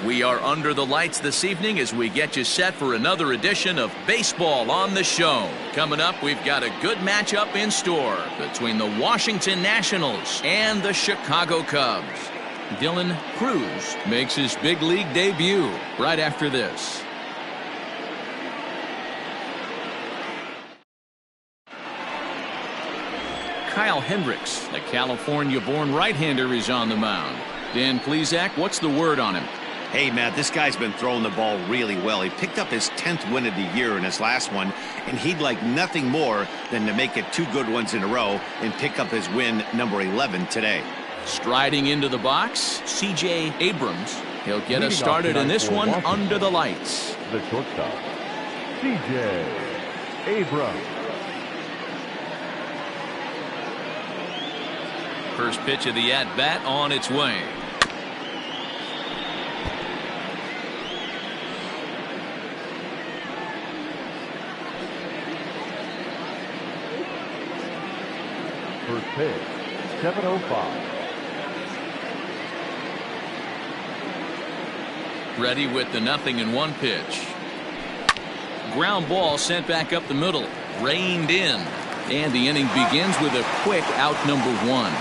We are under the lights this evening as we get you set for another edition of Baseball on the Show. Coming up, we've got a good matchup in store between the Washington Nationals and the Chicago Cubs. Dylan Cruz makes his big league debut right after this. Kyle Hendricks, the California-born right-hander, is on the mound. Dan Plesac, what's the word on him? Hey, Matt, this guy's been throwing the ball really well. He picked up his 10th win of the year in his last one, and he'd like nothing more than to make it 2 good ones in a row and pick up his win number 11 today. Striding into the box, C.J. Abrams. He'll get us started in this one under the lights. The shortstop, C.J. Abrams. First pitch of the at-bat on its way. First pitch, 7:05. Ready with the 0-1 pitch. Ground ball sent back up the middle. Reined in. And the inning begins with a quick out number 1.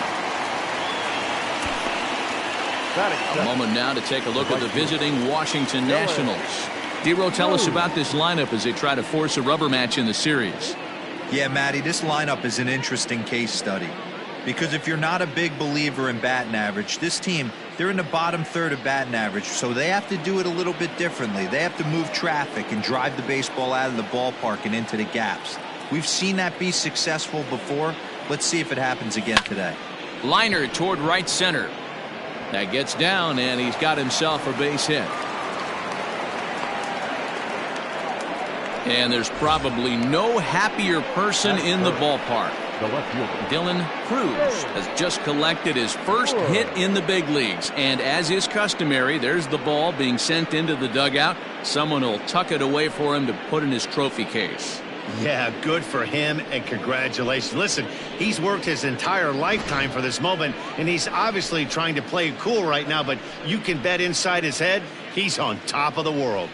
A moment now to take a look at the visiting Washington Nationals. Dero, tell us about this lineup as they try to force a rubber match in the series. Yeah, Matty, this lineup is an interesting case study. Because if you're not a big believer in batting average, this team, they're in the bottom third of batting average, so they have to do it a little bit differently. They have to move traffic and drive the baseball out of the ballpark and into the gaps. We've seen that be successful before. Let's see if it happens again today. Liner toward right center. That gets down, and he's got himself a base hit. And there's probably no happier person in the ballpark. Dylan Cruz has just collected his first hit in the big leagues. And as is customary, there's the ball being sent into the dugout. Someone will tuck it away for him to put in his trophy case. Yeah, good for him, and congratulations. Listen, he's worked his entire lifetime for this moment, and he's obviously trying to play it cool right now, but you can bet inside his head, he's on top of the world.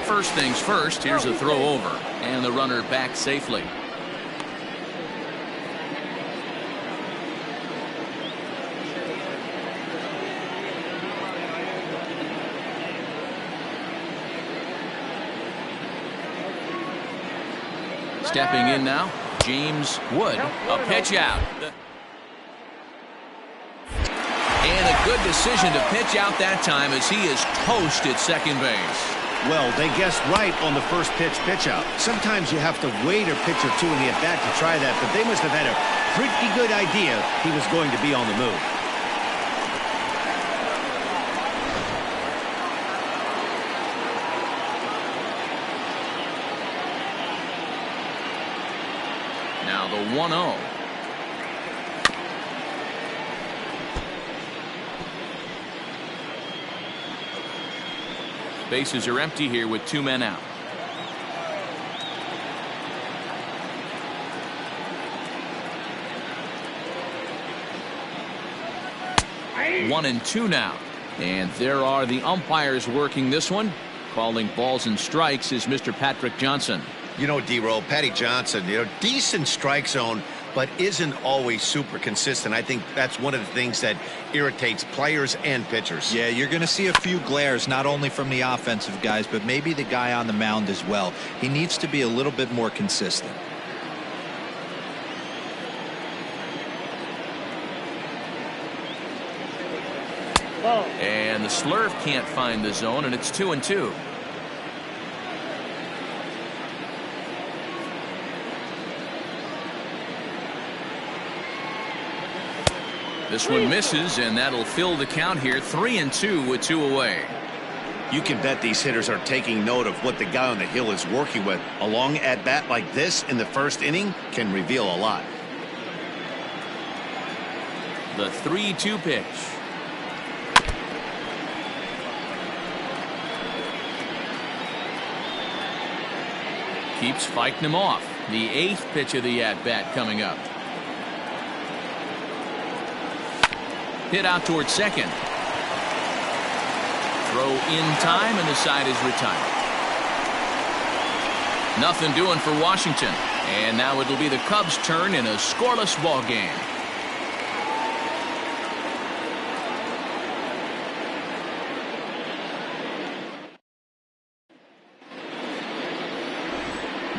First things first, here's a throw over, and the runner back safely. Stepping in now, James Wood. A pitch out. And a good decision to pitch out that time as he is toast at second base. Well, they guessed right on the first pitch out. Sometimes you have to wait a pitch or two in the at-bat to try that, but they must have had a pretty good idea he was going to be on the move. Now the 1-0. Bases are empty here with 2 men out. One and 2 now. And there are the umpires working this one. Calling balls and strikes is Mr. Patrick Johnson. You know, D-Roll, Patty Johnson, decent strike zone, but isn't always super consistent. I think that's one of the things that irritates players and pitchers. Yeah, you're going to see a few glares, not only from the offensive guys, but maybe the guy on the mound as well. He needs to be a little bit more consistent. And the slurve can't find the zone, and it's 2-2. This one misses, and that'll fill the count here. 3-2 with 2 away. You can bet these hitters are taking note of what the guy on the hill is working with. A long at-bat like this in the first inning can reveal a lot. The 3-2 pitch. keeps fighting him off. The 8th pitch of the at-bat coming up. Hit out towards second. Throw in time, and the side is retired. Nothing doing for Washington. And now it'll be the Cubs' turn in a scoreless ball game.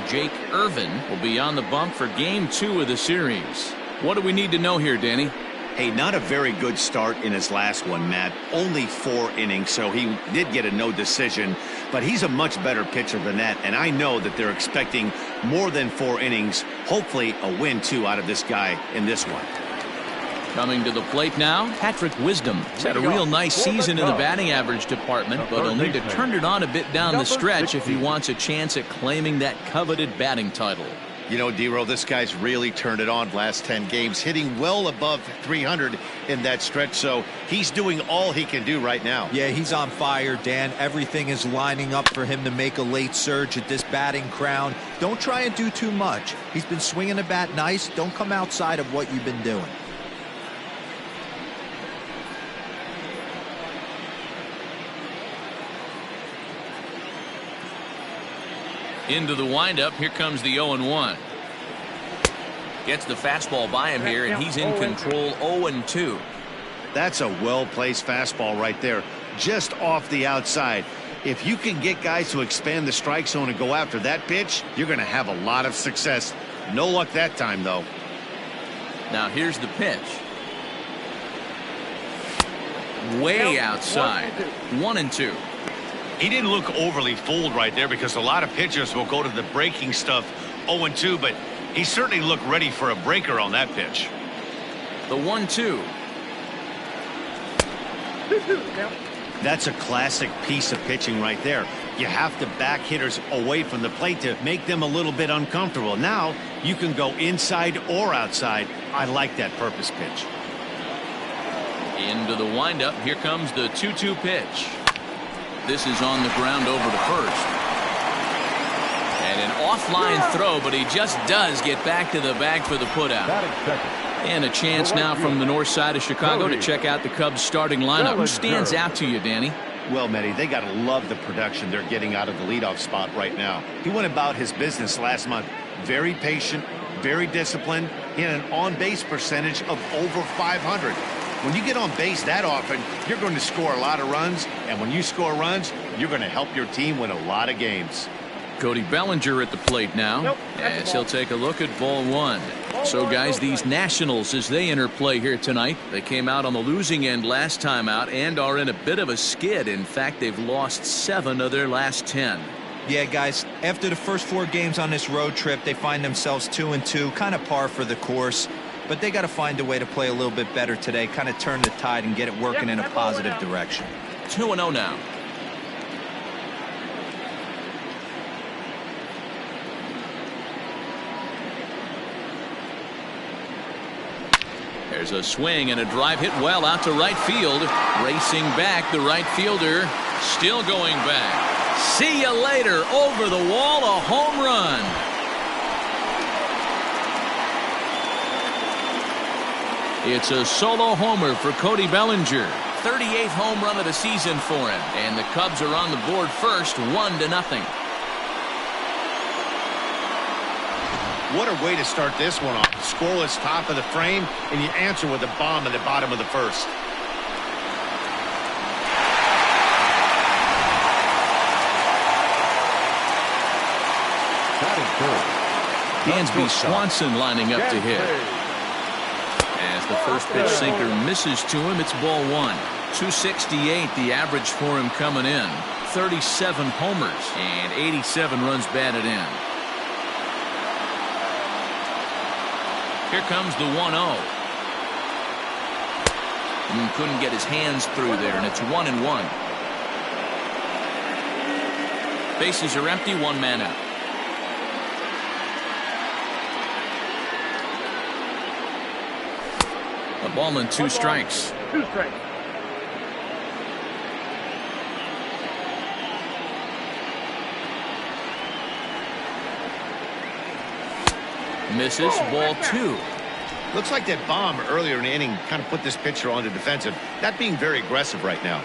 Jake Irvin will be on the bump for game 2 of the series. What do we need to know here, Danny? Hey, not a very good start in his last one, Matt. Only 4 innings, so he did get a no decision. But he's a much better pitcher than that, and I know that they're expecting more than 4 innings. Hopefully a win, too, out of this guy in this one. Coming to the plate now, Patrick Wisdom. He's had a real nice season in the batting average department, but he'll need to turn it on a bit down the stretch if he wants a chance at claiming that coveted batting title. You know, D-Row, this guy's really turned it on last 10 games, hitting well above 300 in that stretch, so he's doing all he can do right now. Yeah, he's on fire, Dan. Everything is lining up for him to make a late surge at this batting crown. Don't try and do too much. He's been swinging the bat nice. Don't come outside of what you've been doing. Into the windup. Here comes the 0-1. Gets the fastball by him here, and he's in control. 0-2. That's a well-placed fastball right there, just off the outside. If you can get guys to expand the strike zone and go after that pitch, you're going to have a lot of success. No luck that time, though. Now here's the pitch. Way outside. 1-2. He didn't look overly fooled right there because a lot of pitchers will go to the breaking stuff 0-2, but he certainly looked ready for a breaker on that pitch. The 1-2. That's a classic piece of pitching right there. You have to back hitters away from the plate to make them a little bit uncomfortable. Now you can go inside or outside. I like that purpose pitch. Into the windup. Here comes the 2-2 pitch. This is on the ground over to first. And an offline throw, but he just does get back to the bag for the putout. And a chance now from the north side of Chicago to check out the Cubs starting lineup. Who stands out to you, Danny? Well, Matty, they got to love the production they're getting out of the leadoff spot right now. He went about his business last month. Very patient, very disciplined, and an on-base percentage of over 500. When you get on base that often, you're going to score a lot of runs, and when you score runs, you're going to help your team win a lot of games. Cody Bellinger at the plate now, as he'll take a look at ball 1. So, guys, these Nationals, as they enter play here tonight, they came out on the losing end last time out and are in a bit of a skid. In fact, they've lost 7 of their last 10. Yeah, guys, after the first 4 games on this road trip, they find themselves 2-2, kind of par for the course. But they got to find a way to play a little bit better today, kind of turn the tide and get it working in a positive direction. 2-0 now. There's a swing and a drive hit well out to right field. Racing back, the right fielder still going back. See you later. Over the wall, a home run. It's a solo homer for Cody Bellinger. 38th home run of the season for him. And the Cubs are on the board first, 1-0. What a way to start this one off. Scoreless top of the frame, and you answer with a bomb at the bottom of the first. Dansby Swanson lining up to hit. As the first pitch sinker misses to him, it's ball 1. 268 the average for him coming in. 37 homers and 87 runs batted in. Here comes the 1-0. Couldn't get his hands through there, and it's 1-1. Bases are empty, 1 man out. A ball and 2 strikes. 2 strikes. Misses. Ball 2. Looks like that bomb earlier in the inning kind of put this pitcher on the defensive. Not being very aggressive right now.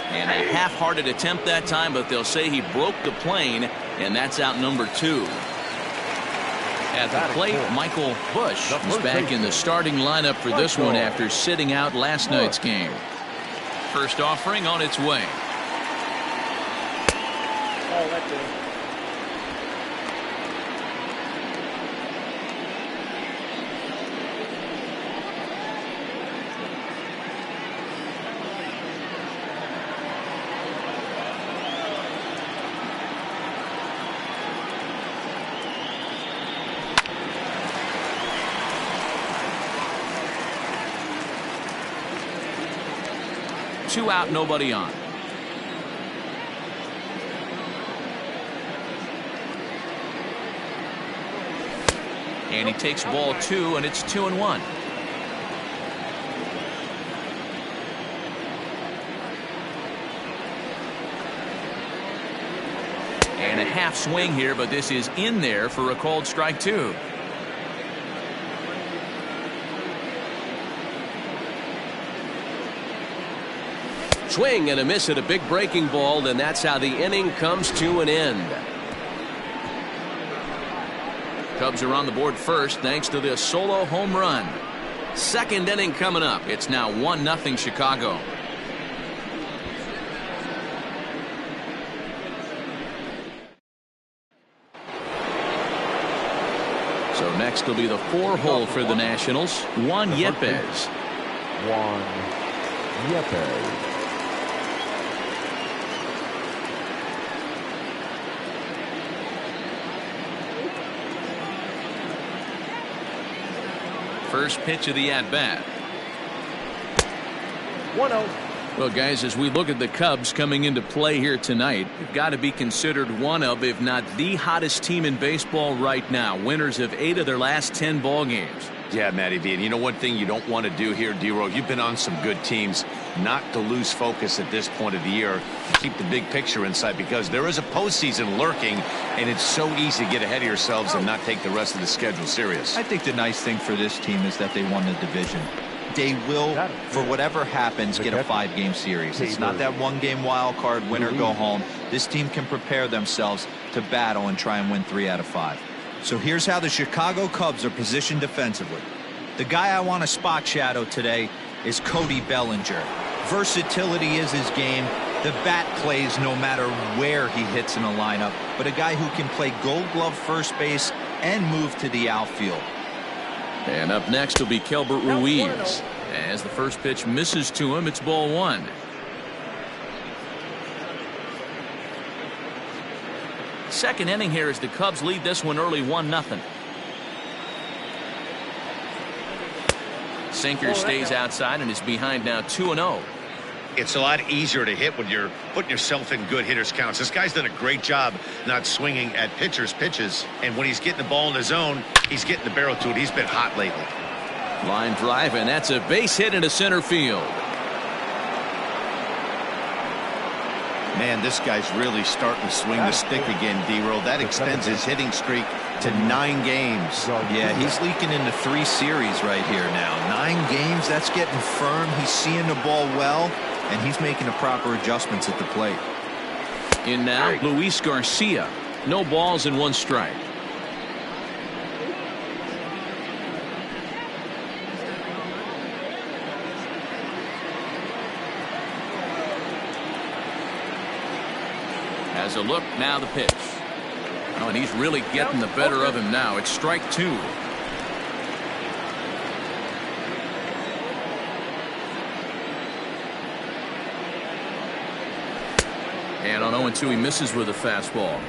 And a half-hearted attempt that time, but they'll say he broke the plane, and that's out number 2. At the plate, Michael Bush is back in the starting lineup for this one after sitting out last night's game. First offering on its way. Oh, that's good. 2 out, nobody on. And he takes ball 2, and it's 2-1. And a half swing here, but this is in there for a called strike 2. Swing and a miss at a big breaking ball, and that's how the inning comes to an end. Cubs are on the board first thanks to this solo home run. Second inning coming up. It's now 1-0 Chicago. So next will be the 4-hole for the Nationals. Juan Yepez. Juan Yepez. First pitch of the at-bat. 1-0. Well, guys, as we look at the Cubs coming into play here tonight, they've got to be considered one of, if not the hottest team in baseball right now. Winners of 8 of their last 10 ball games. Yeah, Matty V. And you know one thing you don't want to do here, D-Row, you've been on some good teams, not to lose focus at this point of the year. Keep the big picture in sight, because there is a postseason lurking, and it's so easy to get ahead of yourselves and not take the rest of the schedule serious. I think the nice thing for this team is that they won the division. They will, for whatever happens, get a 5-game series. It's not that 1-game wild card, win or go home. This team can prepare themselves to battle and try and win 3 out of 5. So here's how the Chicago Cubs are positioned defensively. The guy I want to spot shadow today is Cody Bellinger. Versatility is his game. The bat plays no matter where he hits in a lineup, but a guy who can play Gold Glove first base and move to the outfield. And up next will be Kelbert Ruiz. As the first pitch misses to him, it's ball 1. Second inning here as the Cubs lead this one early 1-0. Sinker stays outside and is behind now 2-0. It's a lot easier to hit when you're putting yourself in good hitters counts. This guy's done a great job not swinging at pitchers' pitches. And when he's getting the ball in the zone, he's getting the barrel to it. He's been hot lately. Line drive, and that's a base hit into center field. Man, this guy's really starting to swing the stick again, D-Row. That extends his hitting streak to 9 games. Yeah, he's leaking into 3 series right here now. 9 games, that's getting firm. He's seeing the ball well, and he's making the proper adjustments at the plate. In now, Luis Garcia. No balls and 1 strike. Has a look, now the pitch. Oh, and he's really getting the better of him now. It's strike 2. And on 0-2, he misses with a fastball.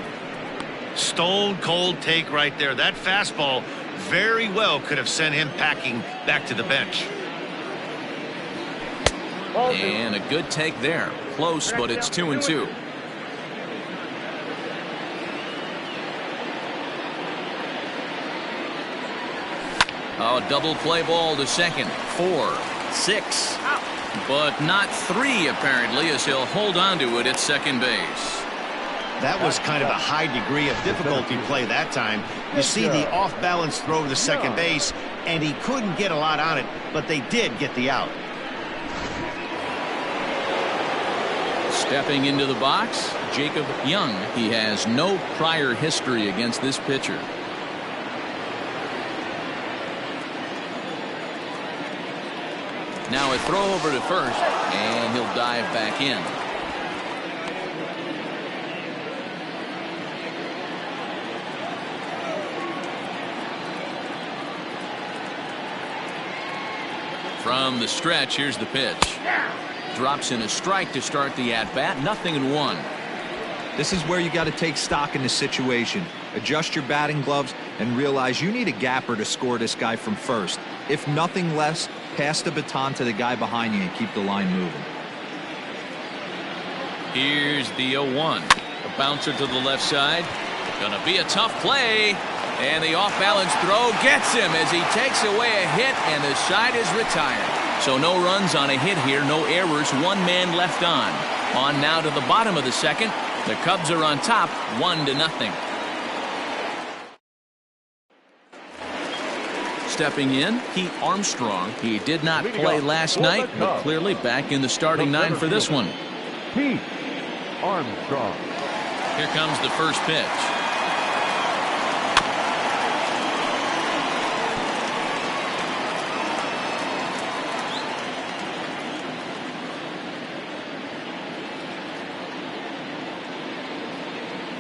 Stone cold take right there. That fastball very well could have sent him packing back to the bench. And a good take there. Close, but it's 2-2. Oh, double play ball to second. 4, 6, but not 3 apparently, as he'll hold on to it at second base. That was kind of a high degree of difficulty play that time. You see the off-balance throw to second base, and he couldn't get a lot on it, but they did get the out. Stepping into the box, Jacob Young. He has no prior history against this pitcher. Now a throw over to first, and he'll dive back in. From the stretch, here's the pitch. Drops in a strike to start the at-bat. 0-1. This is where you got to take stock in the situation. Adjust your batting gloves and realize you need a gapper to score this guy from first. If nothing less, pass the baton to the guy behind you and keep the line moving. Here's the 0-1. A bouncer to the left side. Gonna be a tough play. And the off-balance throw gets him as he takes away a hit, and the side is retired. So no runs on a hit here, no errors, one man left on. On now to the bottom of the second. The Cubs are on top, 1-0. Stepping in, Pete Armstrong. He did not play last night, but clearly back in the starting nine for this one. Pete Armstrong. Here comes the first pitch.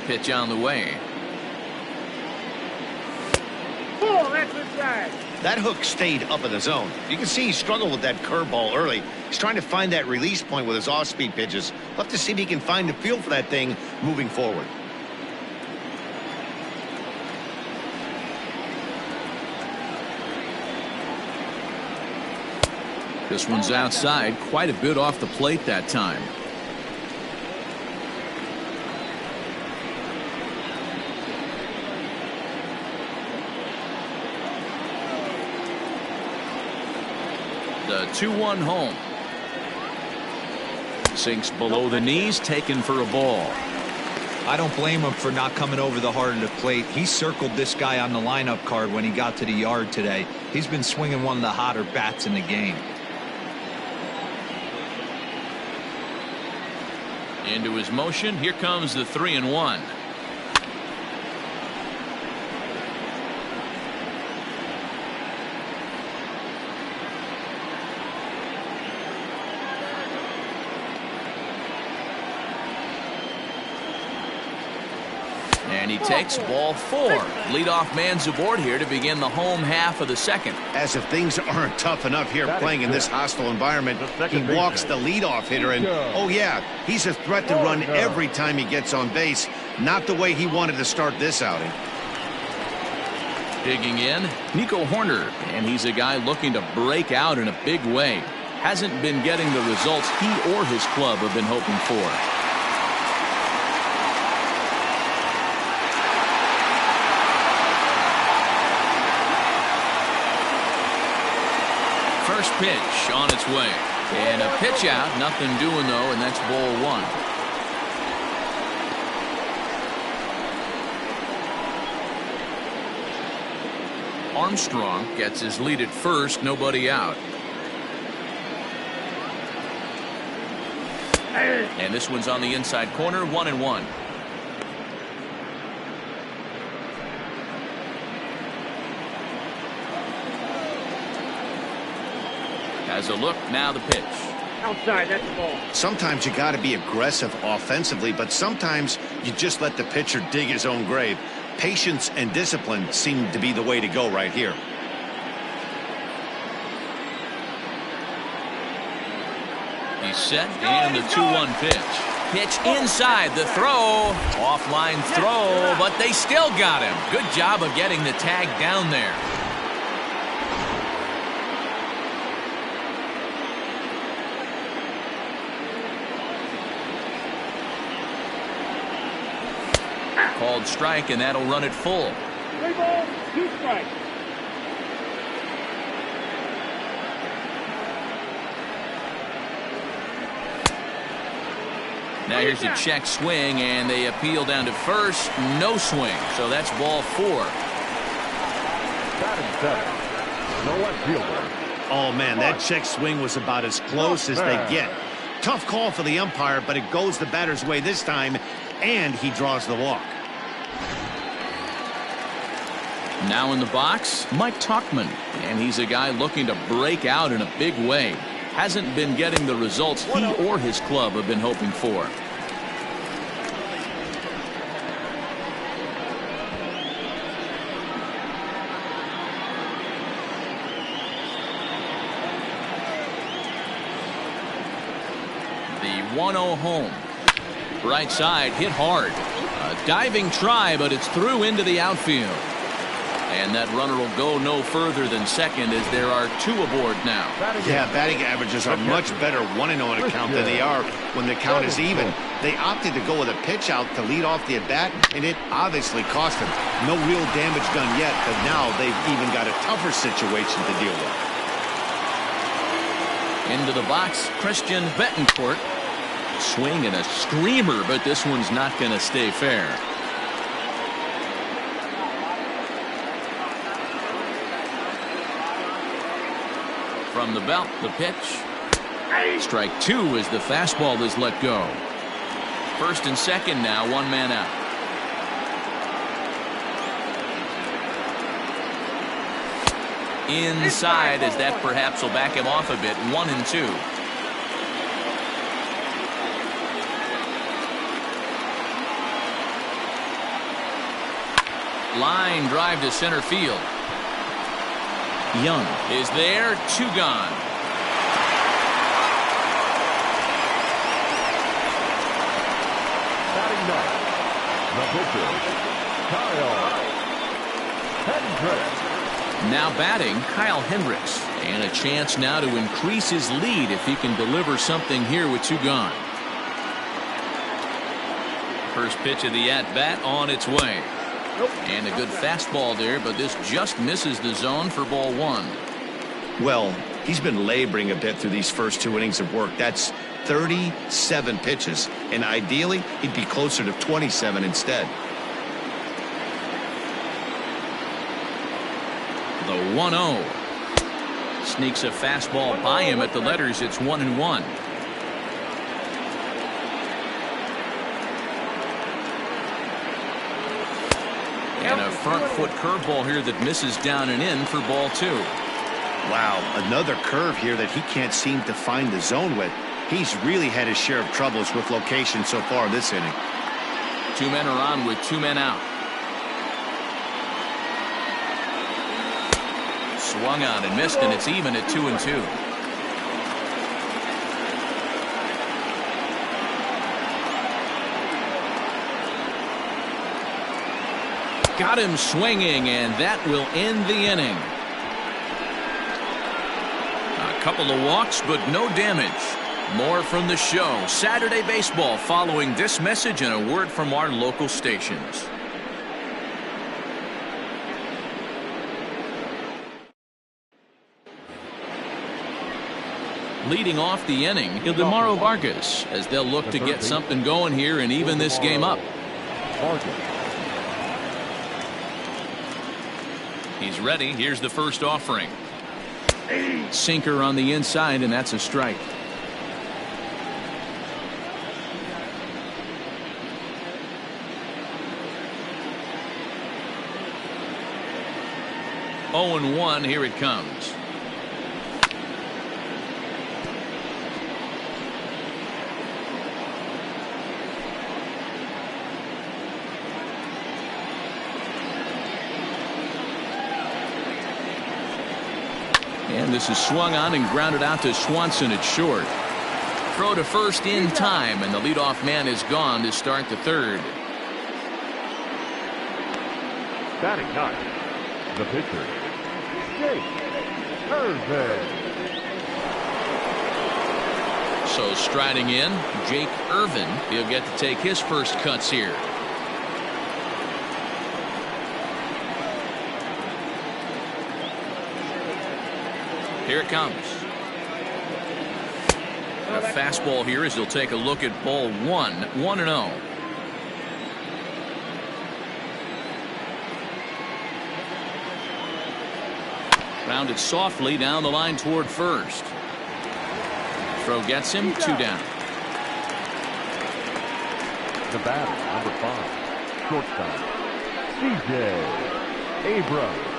Pitch on the way. That hook stayed up in the zone. You can see he struggled with that curveball early. He's trying to find that release point with his off-speed pitches. We'll have to see if he can find the feel for that thing moving forward. This one's outside, quite a bit off the plate that time. The 2-1 home. Sinks below the knees, taken for a ball. I don't blame him for not coming over the heart of the plate. He circled this guy on the lineup card when he got to the yard today. He's been swinging one of the hotter bats in the game. Into his motion. Here comes the 3-1. And he takes ball 4. Leadoff man's aboard here to begin the home half of the second. As if things aren't tough enough here playing in this hostile environment, he walks the leadoff hitter, and oh yeah, he's a threat to run every time he gets on base. Not the way he wanted to start this outing. Digging in, Nico Horner, and he's a guy looking to break out in a big way. Hasn't been getting the results he or his club have been hoping for. First pitch on its way. And a pitch out. Nothing doing, though, and that's ball 1. Armstrong gets his lead at first. Nobody out. And this one's on the inside corner. 1-1. Has a look, now the pitch. Outside, that's the ball. Sometimes you got to be aggressive offensively, but sometimes you just let the pitcher dig his own grave. Patience and discipline seem to be the way to go right here. He's set, and the 2-1 pitch. Pitch inside, the throw. Offline throw, but they still got him. Good job of getting the tag down there. Called strike, and that'll run it full. 3 balls, 2 strikes. Now here's a check swing, and they appeal down to first. No swing, so that's ball 4. Batting seventh, the left fielder. Oh, man, that check swing was about as close as they get. Tough call for the umpire, but it goes the batter's way this time, and he draws the walk. Now in the box, Mike Tauchman, and he's a guy looking to break out in a big way. Hasn't been getting the results he or his club have been hoping for. The 1-0 home. Right side hit hard. A diving try, but it's through into the outfield. And that runner will go no further than second as there are 2 aboard now. Yeah, batting averages are much better 1-0 on a count than they are when the count is even. They opted to go with a pitch out to lead off the at-bat, and it obviously cost them. No real damage done yet, but now they've even got a tougher situation to deal with. Into the box, Christian Betancourt. Swing and a screamer, but this one's not going to stay fair. From the belt, the pitch. Strike 2 as the fastball is let go. First and second now, 1 man out. Inside as that perhaps will back him off a bit. 1-2. Line drive to center field. Young is there, 2 gone. Batting ninth, the pitcher, Kyle Hendricks. Now batting, Kyle Hendricks. And a chance now to increase his lead if he can deliver something here with 2 gone. First pitch of the at-bat on its way. And a good fastball there, but this just misses the zone for ball 1. Well, he's been laboring a bit through these first 2 innings of work. That's 37 pitches, and ideally he'd be closer to 27 instead. The 1-0 sneaks a fastball by him at the letters. It's 1-1. And a front foot curveball here that misses down and in for ball 2. Wow, another curve here that he can't seem to find the zone with. He's really had his share of troubles with location so far this inning. 2 men are on with 2 men out. Swung on and missed, and it's even at 2-2. Got him swinging, and that will end the inning. A couple of walks, but no damage. More from the show. Saturday Baseball following this message and a word from our local stations. Leading off the inning, Ildemaro Vargas, as they'll look to get something going here and even this game up. He's ready. Here's the first offering. Sinker on the inside, and that's a strike. Oh and 1, here it comes. And this is swung on and grounded out to Swanson at short. Throw to first in time, and the leadoff man is gone to start the third. Batting ninth, the pitcher, Irvin. So striding in, Jake Irvin. He'll get to take his first cuts here. Here it comes. A fastball here as he'll take a look at ball one. 1-0. Rounded softly down the line toward first. Throw gets him 2 down. The batter, number 5, shortstop, C.J. Abrams.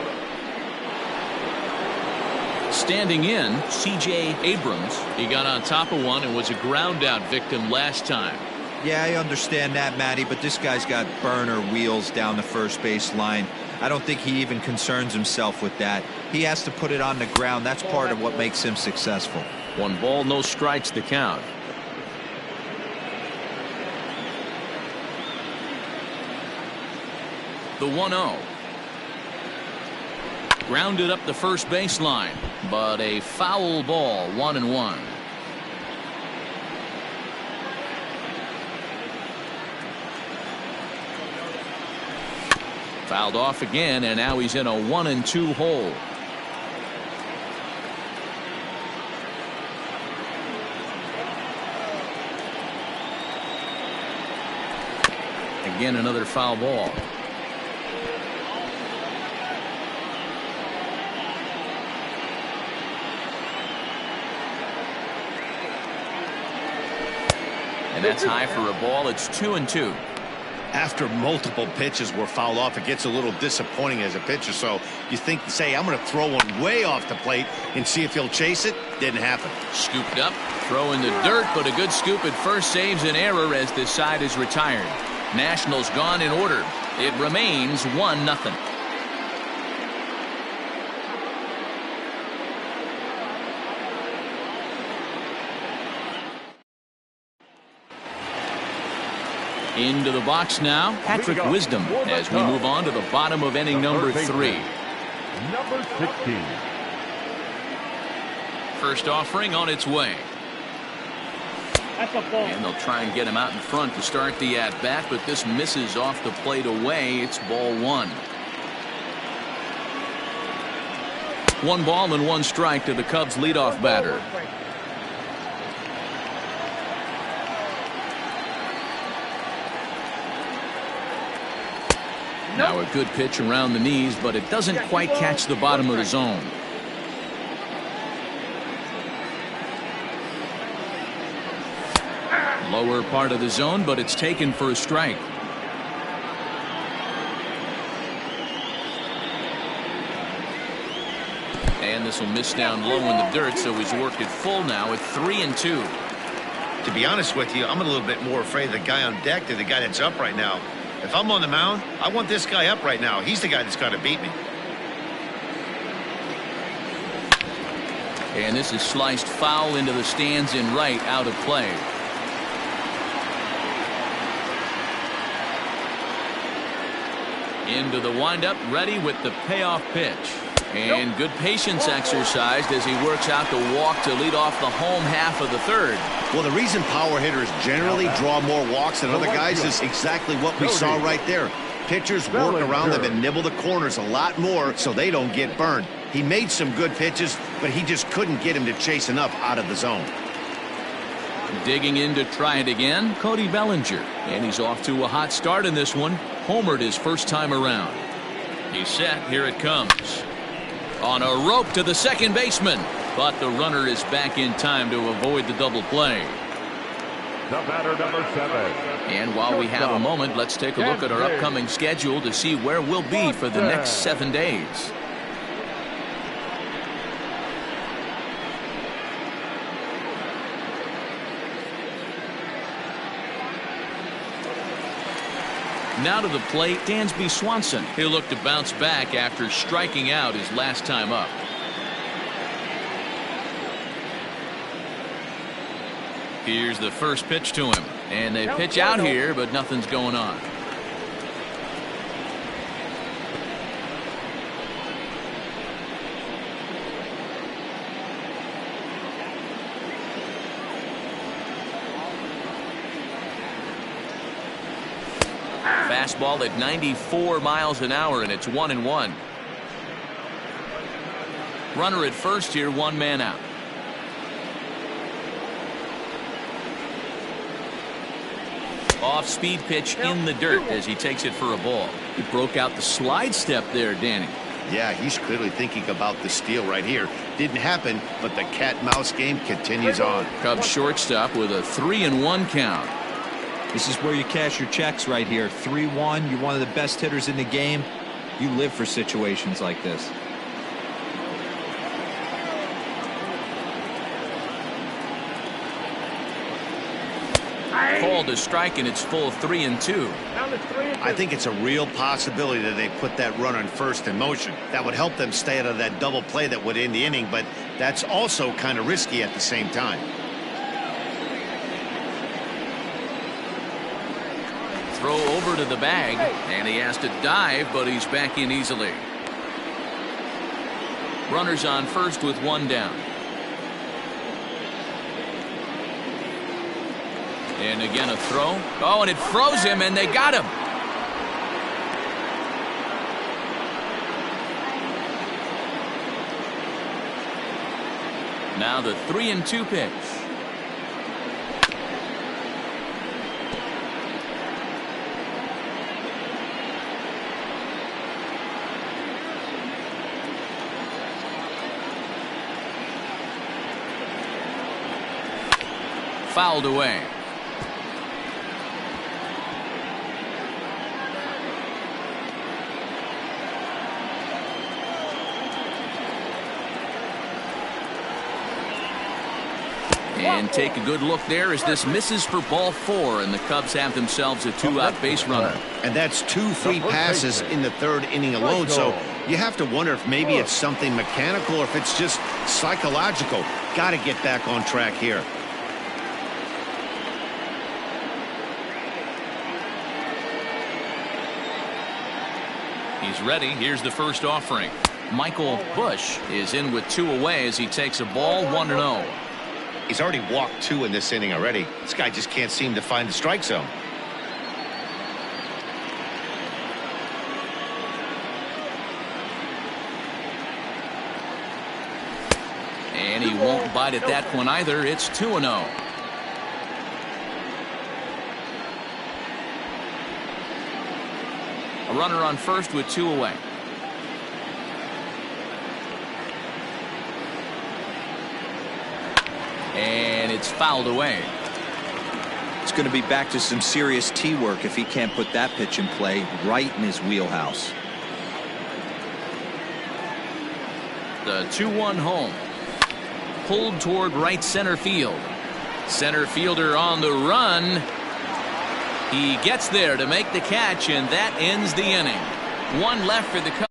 Standing in, C.J. Abrams. He got on top of one and was a ground out victim last time. Yeah, I understand that, Matty, but this guy's got burner wheels down the first base line. I don't think he even concerns himself with that. He has to put it on the ground. That's part of what makes him successful. 1 ball, no strikes the count. The 1-0. Grounded up the first baseline, but a foul ball. 1-1. Fouled off again, and now he's in a 1-2 hole. Again, another foul ball. And that's high for a ball. It's 2-2. After multiple pitches were fouled off, it gets a little disappointing as a pitcher. So you think, say, I'm going to throw one way off the plate and see if he'll chase it. Didn't happen. Scooped up, throw in the dirt, but a good scoop at first saves an error as this side is retired. Nationals gone in order. It remains 1-0. Into the box now, Patrick Wisdom, as we move on to the bottom of inning number 3. Number 16. First offering on its way. That's a ball. And they'll try and get him out in front to start the at-bat, but this misses off the plate away. It's ball 1. 1 ball and 1 strike to the Cubs leadoff batter. Now a good pitch around the knees, but it doesn't quite catch the bottom of the zone. Lower part of the zone, but it's taken for a strike. And this will miss down low in the dirt, so he's worked it full now at 3-2. To be honest with you, I'm a little bit more afraid of the guy on deck than the guy that's up right now. If I'm on the mound, I want this guy up right now. He's the guy that's got to beat me. And this is sliced foul into the stands in right, out of play. Into the windup, ready with the payoff pitch. And good patience exercised as he works out the walk to lead off the home half of the third. Well, the reason power hitters generally draw more walks than other guys is exactly what we saw right there. Pitchers work around them and nibble the corners a lot more so they don't get burned. He made some good pitches, but he just couldn't get him to chase enough out of the zone. Digging in to try it again, Cody Bellinger. And he's off to a hot start in this one. Homered his first time around. He's set. Here it comes. On a rope to the second baseman. But the runner is back in time to avoid the double play. The batter, number 7. And while we have a moment, let's take a look at our upcoming schedule to see where we'll be for the next 7 days. Now to the plate, Dansby Swanson. He'll look to bounce back after striking out his last time up. Here's the first pitch to him. And they pitch out here, but nothing's going on. Fastball at 94 miles an hour, and it's 1-1. Runner at first here, 1 man out. Off-speed pitch in the dirt as he takes it for a ball. He broke out the slide step there, Danny. Yeah, he's clearly thinking about the steal right here. Didn't happen, but the cat-mouse game continues on. Cubs shortstop with a 3-1 count. This is where you cash your checks right here. 3-1. You're one of the best hitters in the game. You live for situations like this. Called a strike, and it's full 3-2. I think it's a real possibility that they put that run on first in motion. That would help them stay out of that double play that would end the inning, but that's also kind of risky at the same time. Throw over to the bag, and he has to dive, but he's back in easily. Runners on first with one down. And again a throw. Oh, and it froze him, and they got him. Now the 3-2 pitch. Fouled away. And take a good look there as this misses for ball 4, and the Cubs have themselves a 2-out base runner. And that's 2 free passes in the 3rd inning alone, so you have to wonder if maybe it's something mechanical or if it's just psychological. Got to get back on track here. He's ready. Here's the first offering. Michael Busch is in with 2 away as he takes a ball 1-0. He's already walked 2 in this inning already. This guy just can't seem to find the strike zone. And he won't bite at that one either. It's 2-0. A runner on first with 2 away. And it's fouled away. It's going to be back to some serious tee work if he can't put that pitch in play right in his wheelhouse. The 2-1 home. Pulled toward right center field. Center fielder on the run. He gets there to make the catch, and that ends the inning. 1 left for the Cubs.